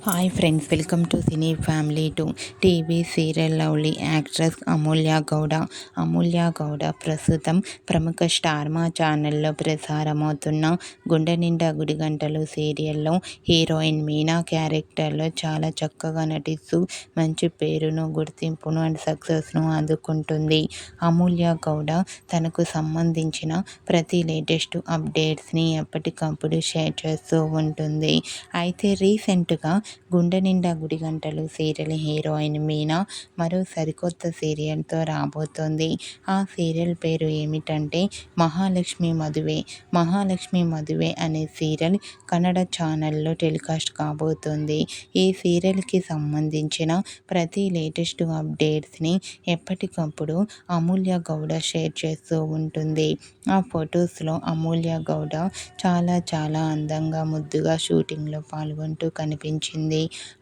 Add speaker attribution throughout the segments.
Speaker 1: Hi friends, welcome to cine family to TV serial lovely actress Amulya Gowda. Amulya Gowda ప్రస్తుతం ప్రముఖ star మా ఛానల్లో ప్రసారమవుతున్న గుండె నిండా గుడిగంటలు సీరియల్లో హీరోయిన్ మీనా క్యారెక్టర్లో చాలా చక్కగా నటిస్తూ మంచి పేరును, గుర్తింపును అండ్ సక్సెస్ను అందుకుంటుంది. అమూల్య గౌడ తనకు సంబంధించిన ప్రతి లేటెస్ట్ అప్డేట్స్ని ఎప్పటికప్పుడు షేర్ చేస్తూ ఉంటుంది. అయితే రీసెంట్గా గుండె నిండా గుడిగంటలు సీరియల్ హీరోయిన్ మీనా మరో సరికొత్త సీరియల్తో రాబోతోంది. ఆ సీరియల్ పేరు ఏమిటంటే మహాలక్ష్మి మదువే. మహాలక్ష్మి మదువే అనే సీరియల్ కన్నడ ఛానల్లో టెలికాస్ట్ కాబోతోంది. ఈ సీరియల్కి సంబంధించిన ప్రతి లేటెస్ట్ అప్డేట్స్ని ఎప్పటికప్పుడు అమూల్య గౌడ షేర్ చేస్తూ ఉంటుంది. ఆ ఫొటోస్లో అమూల్య గౌడ చాలా అందంగా ముద్దుగా షూటింగ్లో పాల్గొంటూ కనిపించింది.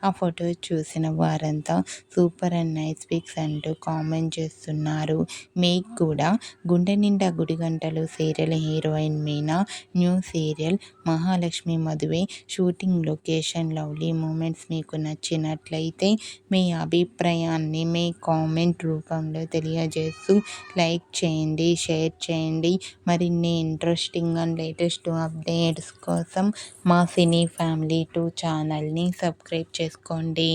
Speaker 1: ఆ ఫోటో చూసిన వారంతా సూపర్ అండ్ నైస్ పిక్స్ అంటూ కామెంట్ చేస్తున్నారు. మీకు కూడా Gunde Ninda Gudigantalu serial heroine Meena new serial Mahalakshmi Maduve shooting location lovely moments మీకు నచ్చినట్లయితే మీ అభిప్రాయాన్ని మీ కామెంట్ రూపంలో తెలియజేస్తూ లైక్ చేయండి, షేర్ చేయండి. మరిన్ని ఇంట్రెస్టింగ్ అండ్ లేటెస్ట్ అప్డేట్స్ కోసం మా సినీ ఫ్యామిలీ 2 ఛానల్ని సబ్స్క్రైబ్ చేసుకోండి.